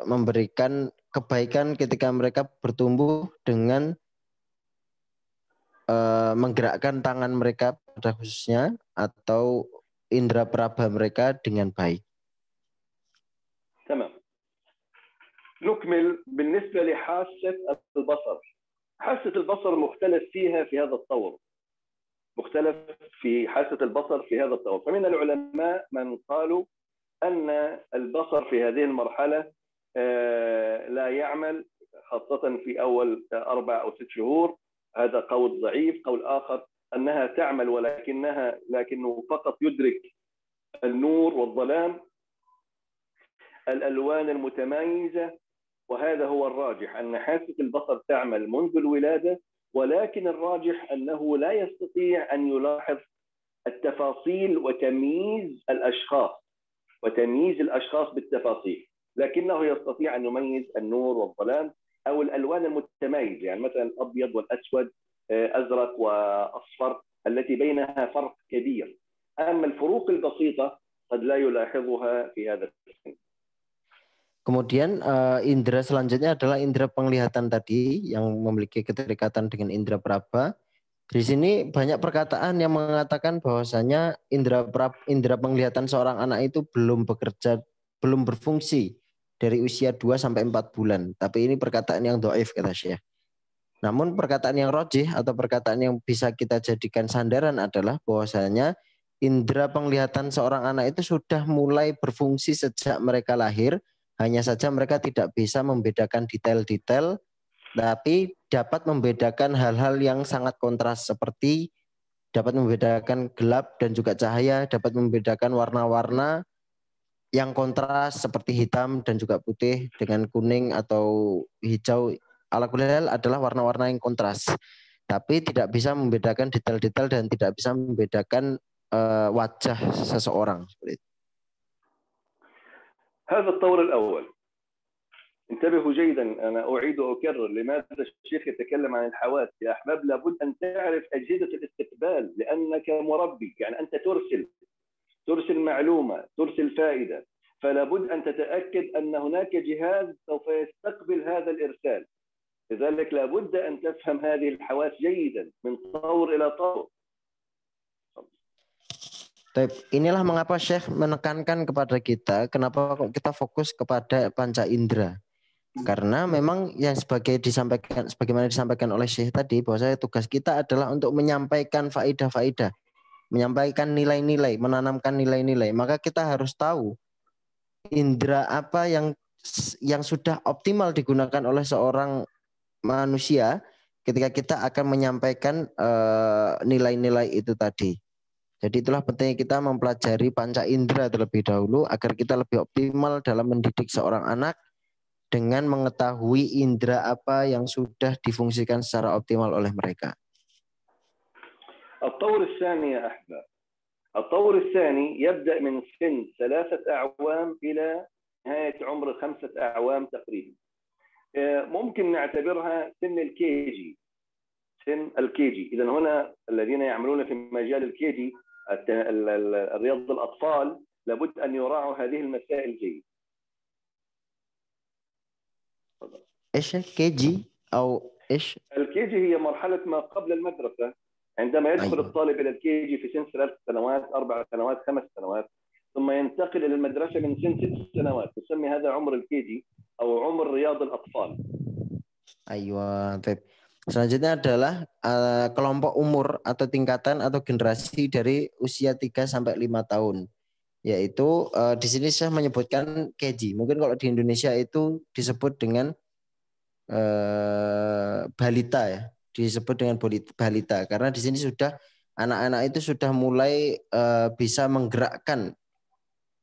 memberikan kebaikan ketika mereka bertumbuh dengan menggerakkan tangan mereka pada khususnya atau indera peraba mereka dengan baik. تمام. نكمل بالنسبة لحاسة البصر. حاسة البصر مختلف فيها في هذا الطور، مختلف في حاسة البصر في هذا الطور. فمن العلماء من قالوا أن البصر في هذه المرحلة لا يعمل، خاصة في أول 4 أو 6 شهور. هذا قول ضعيف. قول آخر أنها تعمل لكنه فقط يدرك النور والظلام، الألوان المتميزة، وهذا هو الراجح أن حاسة البصر تعمل منذ الولادة، ولكن الراجح أنه لا يستطيع أن يلاحظ التفاصيل وتمييز الأشخاص بالتفاصيل، لكنه يستطيع أن يميز النور والظلام أو الألوان المتميزة، يعني مثلا الأبيض والأسود، أزرق وأصفر، التي بينها فرق كبير. أما الفروق البسيطة قد لا يلاحظها في هذا السن. Kemudian indera selanjutnya adalah indera penglihatan tadi yang memiliki keterikatan dengan indera peraba. Di sini banyak perkataan yang mengatakan bahwasanya indera penglihatan seorang anak itu belum bekerja, belum berfungsi dari usia 2 sampai 4 bulan. Tapi ini perkataan yang dhaif kata Syekh. Namun perkataan yang rajih atau perkataan yang bisa kita jadikan sandaran adalah bahwasanya indera penglihatan seorang anak itu sudah mulai berfungsi sejak mereka lahir. Hanya saja mereka tidak bisa membedakan detail-detail, tapi dapat membedakan hal-hal yang sangat kontras seperti dapat membedakan gelap dan juga cahaya, dapat membedakan warna-warna yang kontras seperti hitam dan juga putih dengan kuning atau hijau. Ala-kulal adalah warna-warna yang kontras, tapi tidak bisa membedakan detail-detail dan tidak bisa membedakan wajah seseorang. Seperti itu. هذا الطور الأول. انتبهوا جيدا، أنا أعيد وأكرر لماذا الشيخ يتكلم عن الحواس. يا أحباب لابد أن تعرف أجهزة الاستقبال، لأنك مربي، يعني أنت ترسل معلومة، ترسل فائدة، فلابد أن تتأكد أن هناك جهاز سوف يستقبل هذا الإرسال. لذلك لابد أن تفهم هذه الحواس جيدا من طور إلى طور. Inilah mengapa Syekh menekankan kepada kita, kenapa kok kita fokus kepada panca indera. Karena memang yang sebagaimana disampaikan oleh Syekh tadi, bahwa tugas kita adalah untuk menyampaikan faidah-faidah. menyampaikan nilai-nilai, menanamkan nilai-nilai, maka kita harus tahu indera apa yang sudah optimal digunakan oleh seorang manusia ketika kita akan menyampaikan nilai-nilai itu tadi. Jadi itulah pentingnya kita mempelajari panca indera terlebih dahulu agar kita lebih optimal dalam mendidik seorang anak dengan mengetahui indera apa yang sudah difungsikan secara optimal oleh mereka. الطور الثاني يا أحباب، الطور الثاني يبدأ من سن 3 أعوام إلى نهاية عمر 5 أعوام تقريبا. ممكن نعتبرها سن الكيجي، سن الكيجي. إذا هنا الذين يعملون في مجال الكيجي الرياض الأطفال لابد أن يراعوا هذه المسائل جيد. إيش الكيجي أو إيش؟ الكيجي هي مرحلة ما قبل المدرسة، عندما يدخل الطالب إلى الكيجي في سن 3 سنوات 4 سنوات 5 سنوات، ثم ينتقل إلى المدرسة من سن 6 سنوات. تسمي هذا عمر الكيجي أو عمر رياض الأطفال. Aywa, baik. Selanjutnya adalah kelompok umur atau tingkatan atau generasi dari usia 3 sampai 5 tahun. Yaitu di sini saya menyebutkan KG. Mungkin kalau di Indonesia itu disebut dengan balita ya. Disebut dengan balita karena di sini sudah anak-anak itu sudah mulai bisa menggerakkan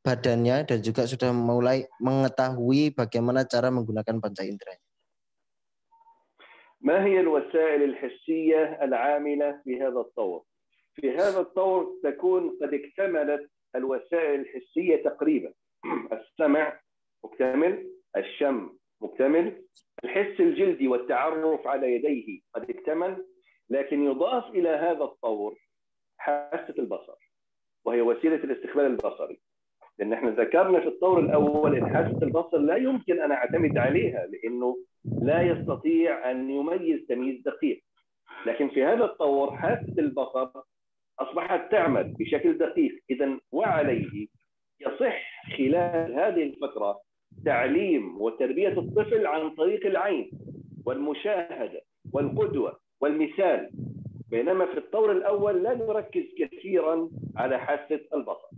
badannya dan juga sudah mulai mengetahui bagaimana cara menggunakan panca indera. ما هي الوسائل الحسية العاملة في هذا الطور؟ في هذا الطور تكون قد اكتملت الوسائل الحسية تقريبا. السمع مكتمل، الشم مكتمل، الحس الجلدي والتعرف على يديه قد اكتمل، لكن يضاف إلى هذا الطور حاسة البصر وهي وسيلة الاستقبال البصري. لأن احنا ذكرنا في الطور الأول أن حاسة البصر لا يمكن أن أعتمد عليها لأنه لا يستطيع أن يميز تمييز دقيق، لكن في هذا الطور حاسة البصر أصبحت تعمل بشكل دقيق. إذن وعليه يصح خلال هذه الفترة تعليم وتربية الطفل عن طريق العين والمشاهدة والقدوة والمثال، بينما في الطور الأول لا نركز كثيرا على حاسة البصر.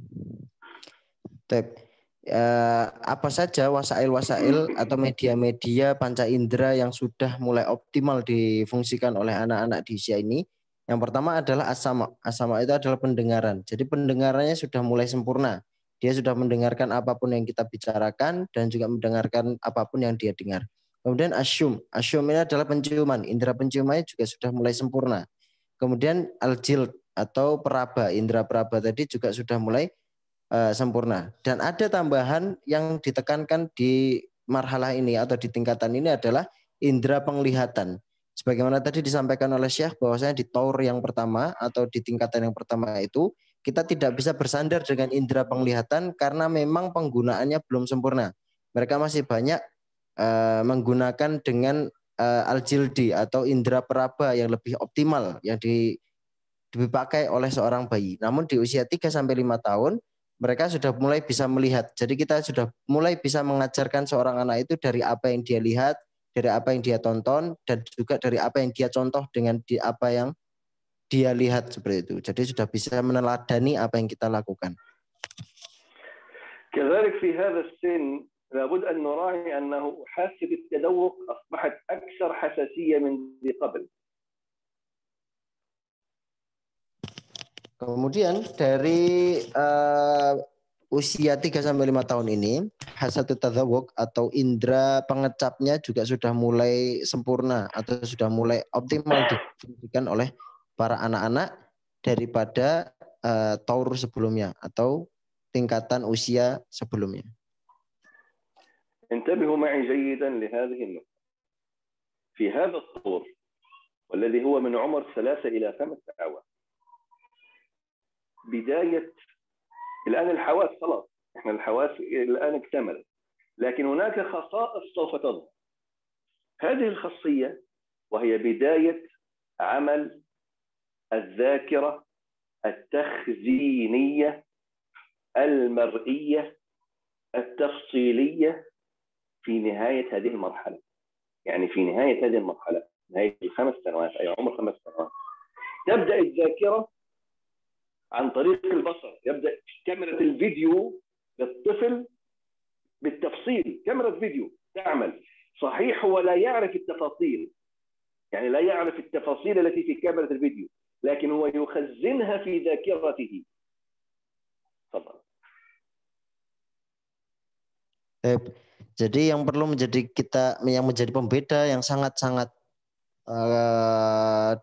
Apa saja wasail-wasail atau media-media panca indera yang sudah mulai optimal difungsikan oleh anak-anak di usia ini? Yang pertama adalah asama. Asama itu adalah pendengaran. Jadi pendengarannya sudah mulai sempurna. Dia sudah mendengarkan apapun yang kita bicarakan dan juga mendengarkan apapun yang dia dengar. Kemudian asyum. Asyum ini adalah penciuman. Indera penciumannya juga sudah mulai sempurna. Kemudian al-jild atau peraba. Indera peraba tadi juga sudah mulai sempurna. Dan ada tambahan yang ditekankan di marhalah ini atau di tingkatan ini adalah indera penglihatan. Sebagaimana tadi disampaikan oleh Syekh bahwasanya di tour yang pertama atau di tingkatan yang pertama itu kita tidak bisa bersandar dengan indera penglihatan karena memang penggunaannya belum sempurna. Mereka masih banyak menggunakan dengan al-jildi atau indera peraba yang lebih optimal yang dipakai oleh seorang bayi. Namun di usia 3 sampai 5 tahun mereka sudah mulai bisa melihat. Jadi kita sudah mulai bisa mengajarkan seorang anak itu dari apa yang dia lihat, dari apa yang dia tonton, dan juga dari apa yang dia contoh dengan apa yang dia lihat seperti itu. Jadi sudah bisa meneladani apa yang kita lakukan. كذلك في هذا السن لابد أن نراعي أنه حاسة التذوق أصبحت أكثر حساسية من ذي قبل. Kemudian dari usia 3 sampai 5 tahun ini, hasatut tadzawuq atau indera pengecapnya juga sudah mulai sempurna atau sudah mulai optimal difungsikan oleh para anak-anak daripada taur sebelumnya atau tingkatan usia sebelumnya. انتبهوا معي جيدا لهذه النقطة. في هذا الطور والذي هو من عمر 3 إلى 5 أعوام بداية الآن الحواس خلاص، احنا الحواس الآن اكتملت، لكن هناك خصائص سوف تظهر. هذه الخاصية وهي بداية عمل الذاكرة التخزينية المرئية التفصيلية في نهاية هذه المرحلة. يعني في نهاية هذه المرحلة، نهاية 5 سنوات أي عمر 5 سنوات، تبدأ الذاكرة عن طريق البصر، يبدأ كاميرا الفيديو للطفل بالتفصيل، كاميرا فيديو تعمل. صحيح هو لا يعرف التفاصيل، يعني لا يعرف التفاصيل التي في كاميرا الفيديو، لكن هو يخزنها في ذاكرته. تفضل. Jadi yang perlu menjadi pembeda yang sangat-sangat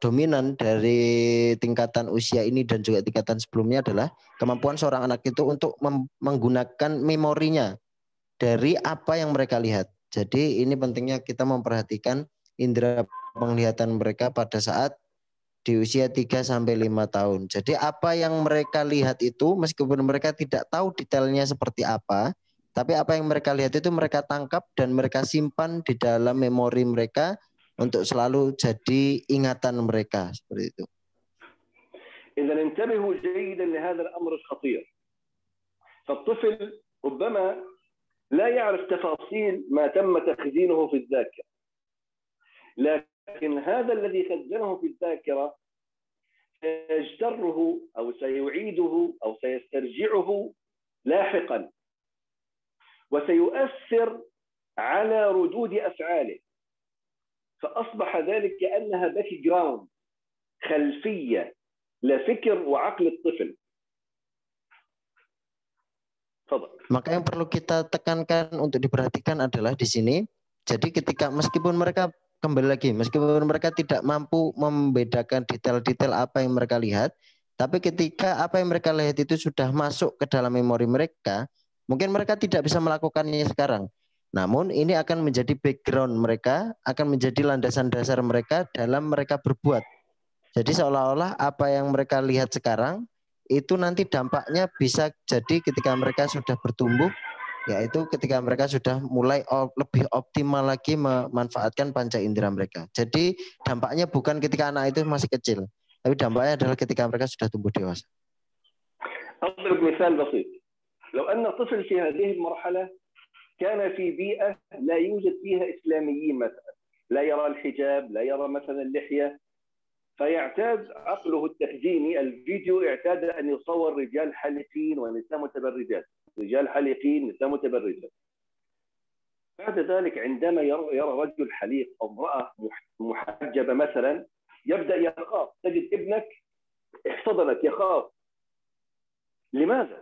dominan dari tingkatan usia ini dan juga tingkatan sebelumnya adalah kemampuan seorang anak itu untuk menggunakan memorinya dari apa yang mereka lihat. Jadi ini pentingnya kita memperhatikan indera penglihatan mereka pada saat di usia 3-5 tahun. Jadi apa yang mereka lihat itu meskipun mereka tidak tahu detailnya seperti apa, tapi apa yang mereka lihat itu mereka tangkap dan mereka simpan di dalam memori mereka untuk selalu jadi ingatan mereka seperti itu. إذا انتبهوا جيدا لهذا الأمر الخطير. فالطفل ربما لا يعرف تفاصيل ما تم تخزينه في الذاكرة، لكن هذا الذي خزنه في الذاكرة سيجتره أو سيعيده أو سيسترجعه لاحقا، وسيؤثر على ردود أفعاله، فأصبح ذلك كأنها باك جراوند، خلفية لفكر وعقل الطفل. تفضل. Maka yang perlu kita tekankan untuk diperhatikan adalah di sini. Jadi ketika meskipun mereka meskipun mereka tidak mampu membedakan detail-detail apa yang mereka lihat, tapi ketika apa yang mereka lihat itu sudah masuk ke dalam memori mereka, mungkin mereka tidak bisa melakukannya sekarang. Namun ini akan menjadi background mereka, akan menjadi landasan dasar mereka dalam mereka berbuat. Jadi seolah-olah apa yang mereka lihat sekarang itu nanti dampaknya bisa jadi ketika mereka sudah bertumbuh, yaitu ketika mereka sudah mulai lebih optimal lagi memanfaatkan panca indera mereka. Jadi dampaknya bukan ketika anak itu masih kecil, tapi dampaknya adalah ketika mereka sudah tumbuh dewasa. أضرب مثال بسيط. لو أن طفل في هذه المرحلة كان في بيئة لا يوجد فيها إسلاميين مثلا، لا يرى الحجاب، لا يرى مثلا اللحية، فيعتاد عقله التخزيني الفيديو اعتاد أن يصور رجال حالقين ونساء متبرجات، رجال حالقين نساء متبرجات. بعد ذلك عندما يرى رجل حليق أو امرأة محجبة مثلا يبدأ يخاف، تجد ابنك احتضنك يخاف. لماذا؟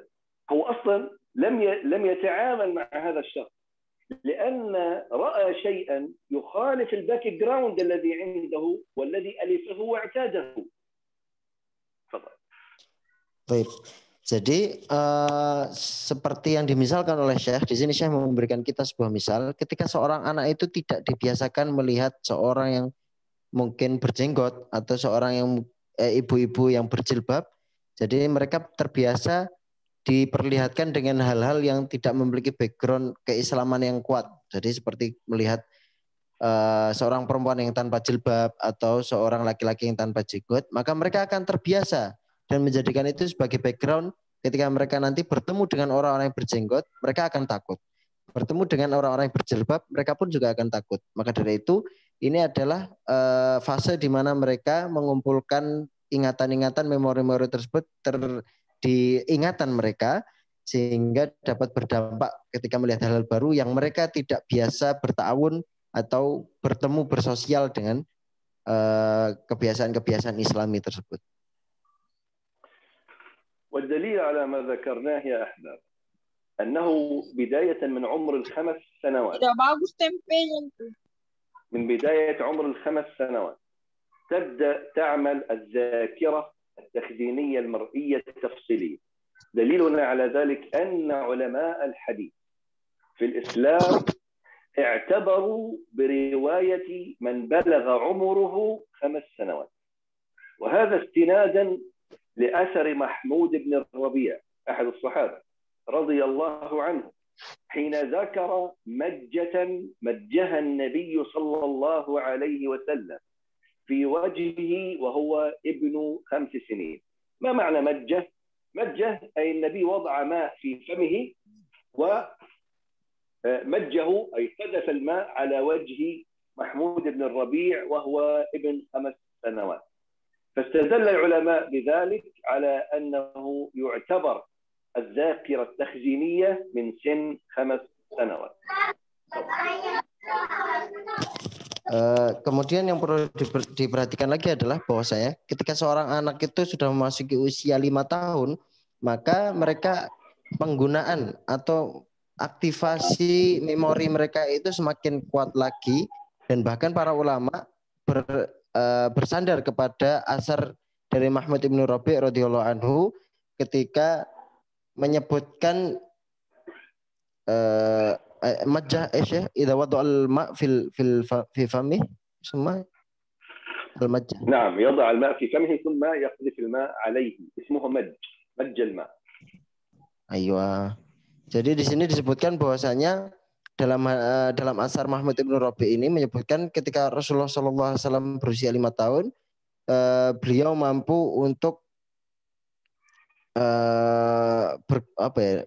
هو أصلا لم يتعامل مع هذا الشخص، لأن رأى شيئا يخالف الباك جراوند الذي عنده والذي ألفه واعتاده. تفضل. Baik. Jadi seperti yang dimisalkan oleh Syekh, di sini Syekh memberikan kita sebuah misal ketika seorang anak itu tidak dibiasakan melihat seorang yang mungkin berjenggot atau seorang yang ibu-ibu yang berjilbab. Jadi mereka terbiasa diperlihatkan dengan hal-hal yang tidak memiliki background keislaman yang kuat. Jadi seperti melihat seorang perempuan yang tanpa jilbab atau seorang laki-laki yang tanpa jenggot, maka mereka akan terbiasa dan menjadikan itu sebagai background. Ketika mereka nanti bertemu dengan orang-orang yang berjenggot, mereka akan takut. Bertemu dengan orang-orang yang berjilbab, mereka pun juga akan takut. Maka dari itu, ini adalah fase di mana mereka mengumpulkan ingatan-ingatan, memori-memori tersebut di ingatan mereka, sehingga dapat berdampak ketika melihat hal-hal baru yang mereka tidak biasa bertawun atau bertemu bersosial dengan kebiasaan-kebiasaan Islami tersebut. والدليل على ما ذكرناه يا أحباب أنه بداية من عمر 5 سنوات، من بداية عمر 5 سنوات تبدأ تعمل الذاكرة التخزينية المرئية التفصيلية. دليلنا على ذلك أن علماء الحديث في الإسلام اعتبروا برواية من بلغ عمره 5 سنوات، وهذا استنادا لأثر محمود بن الربيع أحد الصحابة رضي الله عنه حين ذكر مجها النبي صلى الله عليه وسلم في وجهه وهو ابن 5 سنين. ما معنى مجه؟ مجه أي النبي وضع ماء في فمه ومجه أي قذف الماء على وجه محمود بن الربيع وهو ابن 5 سنوات. فاستدل العلماء بذلك على أنه يعتبر الذاكرة التخزينية من سن 5 سنوات. Kemudian yang perlu diperhatikan lagi adalah bahwasanya ketika seorang anak itu sudah memasuki usia 5 tahun, maka mereka penggunaan atau aktivasi memori mereka itu semakin kuat lagi, dan bahkan para ulama bersandar kepada asar dari Mahmud ibnu Rabi' radhiyallahu anhu ketika menyebutkan majah idza wada'al ma' fi famih semua al-majah. نعم يضع الماء في فمه ثم يقذف الماء عليه اسمه مج الماء. Aywa. Jadi di sini disebutkan bahwasanya dalam asar Mahmud ibnu Rabi' ini menyebutkan ketika Rasulullah SAW berusia 5 tahun, beliau mampu untuk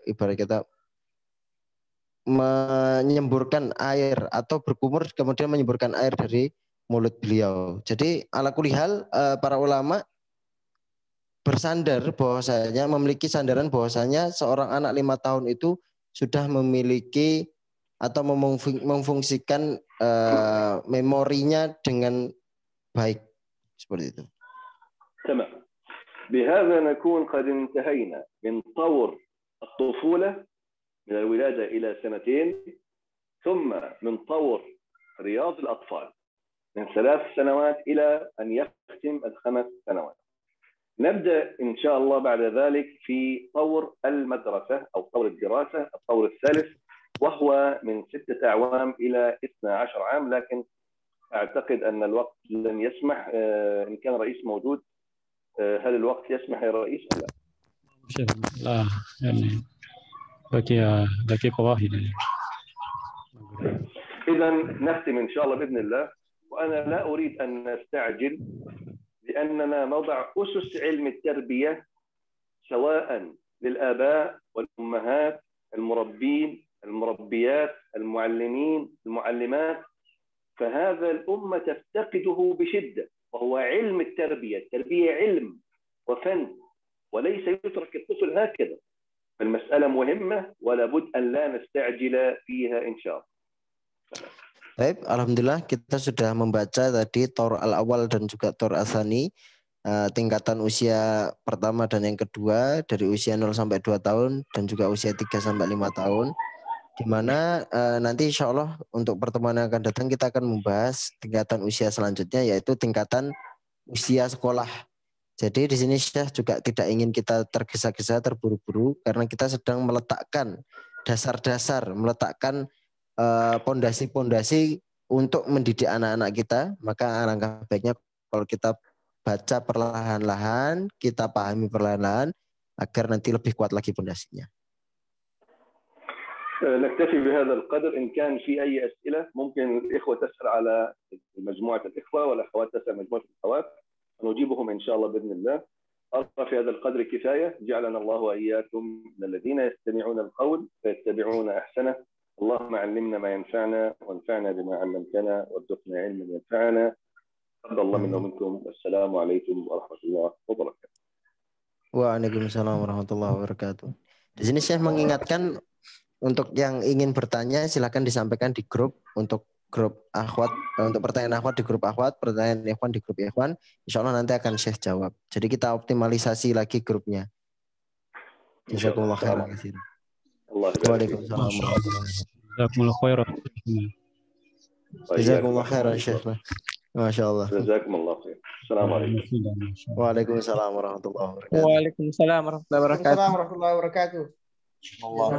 ibarat kita menyemburkan air atau berkumur kemudian menyemburkan air dari mulut beliau. Jadi ala kulli hal para ulama bersandar bahwasanya memiliki sandaran bahwasanya seorang anak 5 tahun itu sudah memiliki atau memfungsikan memorinya dengan baik seperti itu. تمام. بهذا نكون قد انتهينا من طور الطفولة من الولادة إلى 2 سنين، ثم من طور رياض الأطفال من 3 سنوات إلى أن يختم 5 سنوات. نبدأ إن شاء الله بعد ذلك في طور المدرسة أو طور الدراسة الطور الثالث، وهو من 6 أعوام إلى 12 عام، لكن أعتقد أن الوقت لن يسمح. إن كان رئيس موجود، هل الوقت يسمح يا رئيس أم لا؟ لا يعني دقيقة واحدة. إذا نختم إن شاء الله بإذن الله، وأنا لا أريد أن نستعجل لأننا نضع أسس علم التربية سواء للآباء والأمهات، المربين، المربيات، المعلمين، المعلمات، فهذا الأمة تفتقده بشدة، وهو علم التربية. التربية علم وفن وليس يترك الطفل هكذا، فالمسألة مهمة ولا بد أن لا نستعجل فيها إن شاء الله. Baik, alhamdulillah kita sudah membaca tadi Thor al-awal dan juga Thor al-thani, tingkatan usia pertama dan yang kedua dari usia 0 sampai 2 tahun dan juga usia 3 sampai 5 tahun. Di mana nanti insya Allah untuk pertemuan yang akan datang kita akan membahas tingkatan usia selanjutnya, yaitu tingkatan usia sekolah. Jadi di sini Syekh juga tidak ingin kita tergesa-gesa, terburu-buru, karena kita sedang meletakkan dasar-dasar, meletakkan pondasi-pondasi untuk mendidik anak-anak kita. Maka alangkah baiknya kalau kita baca perlahan-lahan, kita pahami perlahan-lahan, agar nanti lebih kuat lagi pondasinya. نكتفي بهذا القدر. إن كان في أي أسئلة ممكن الإخوة تسأل على مجموعة الإخوة والأخوات تسأل مجموعة الأخوات، نجيبهم إن شاء الله بإذن الله. أرى في هذا القدر كفاية. جعلنا الله وإياكم من الذين يستمعون القول فيتبعون أحسنه. اللهم علمنا ما ينفعنا وانفعنا بما علمتنا وارزقنا علما ينفعنا. تقبل الله منا ومنكم. والسلام عليكم ورحمة الله وبركاته. Waalaikumsalam warahmatullahi wabarakatuh. Di sini saya mengingatkan untuk yang ingin bertanya silakan disampaikan di grup, untuk grup akhwat, untuk pertanyaan akhwat di grup akhwat, pertanyaan ikhwan di grup ikhwan. Insya Allah nanti akan Syekh jawab. Jadi kita optimalisasi lagi grupnya. Jazakumullah khairan. Waalaikumsalam warahmatullahi wabarakatuh. Jazakumullah khairan Syekh. Masya Allah. Jazakumullah khair. Assalamualaikum. Waalaikumsalam warahmatullahi wabarakatuh. Waalaikumsalam warahmatullahi wabarakatuh. Waalaikumsalam warahmatullahi wabarakatuh. Allah.